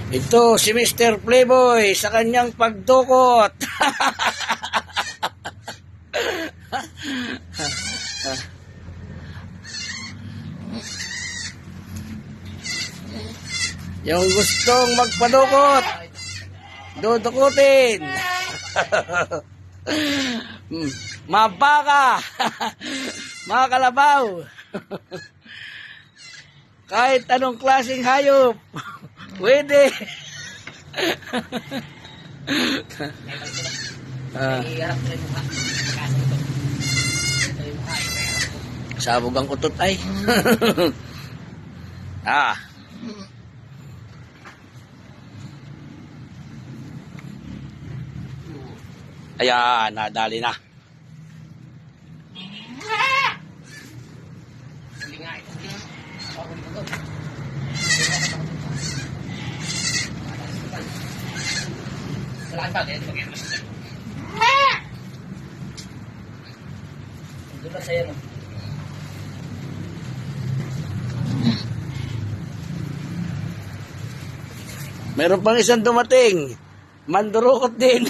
Ito si Mr. Playboy sa kanyang pagdukot. Yung gustong magpadukot, dudukutin. Mga baka, mga kalabaw, kahit anong klaseng hayop, pwede. Sabog ang utot ay. Ayan, nadali na. Meron pang isang dumating. Mandurukot din.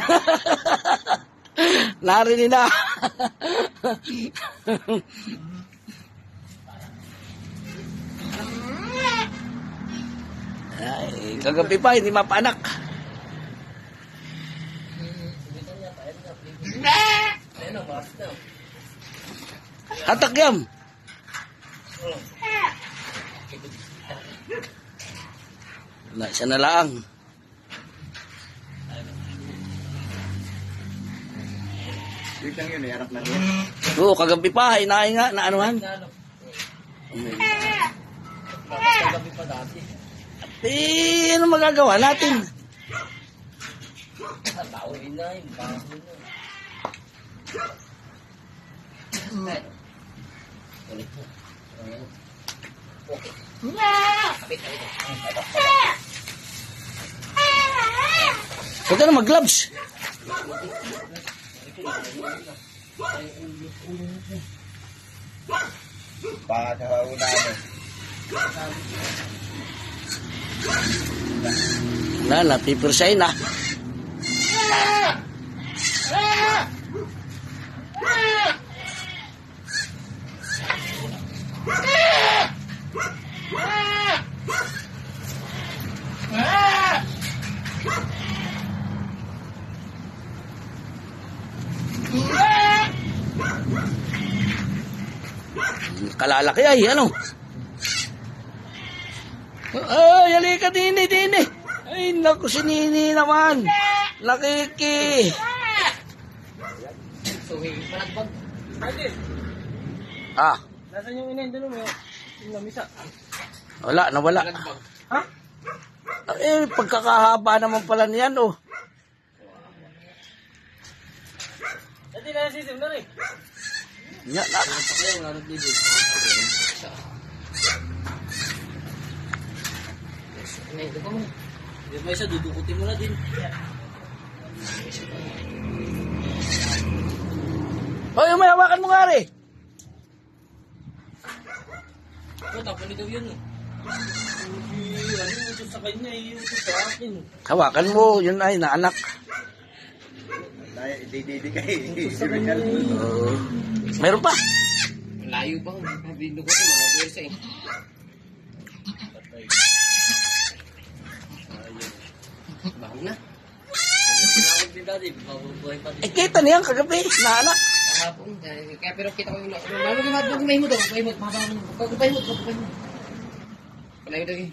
Narinig na. Ay, kagabi pa, hindi mapanak. Hatak yam. Wala, siya na lang. Biglang yun, harap na rin. Oo, kagabi pa, inaay nga, na anuhan. Kagabi pa dati. Ano magagawa natin? Tao inaay, bago na. Ulit po. Okay. Huwag ka na mag-gloves. Baka sa unahan. Wala, pipersay na. Kalalaki ay, ano? Ay, halika din. Ay, naku, si Nini naman. Nakiki. Nasaan yung inayin mo? Yung lamisa. Wala, nawala. Ha? Eh, pagkakahaba naman pala niyan, oh. Dati na nasisim na rin. Yan, Ito pa mo. Hindi ba isa, dudukutin mo na din. Hoy, may hawakan mo nga rin. Ito, tapon daw yun. Ano ito sa kanya, ito sa akin. Hawakan mo, yun ay, naanak. Hindi kay. Meron pa. Layo pa ko. Bindo ko ito, mga versa eh. Bahog na. Sinawag din dati, babuhay pa din. Eh, kita niyan kagabi, naanak. Kahapon, kaya pero kita ko yung lalo gumahimod daw, gumahimod, gumahimod. Palayo daw eh.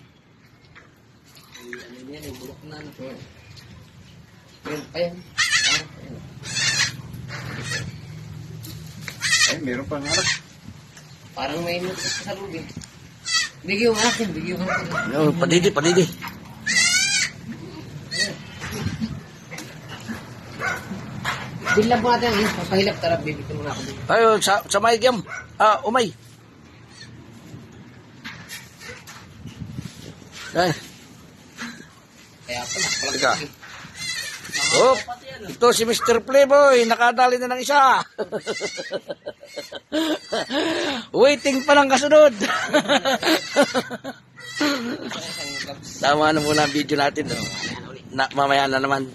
Ano yan, bulok na ano. Ayan. Ay, meron pang harap. Parang may imot sa loob eh. Bigyo yung anak yan, bigyo yung anak yan. No, padidi. Bilab mo natin yun, papahilap, tara, bibito mo na ako dito. Ayo, sa may gyam. Umay. Ay, Kaya pala, teka. Oh, ito si Mr. Playboy, nakadali na ng isa. Waiting pa ng kasunod. Tama na muna ang video natin. Na, mamaya na naman.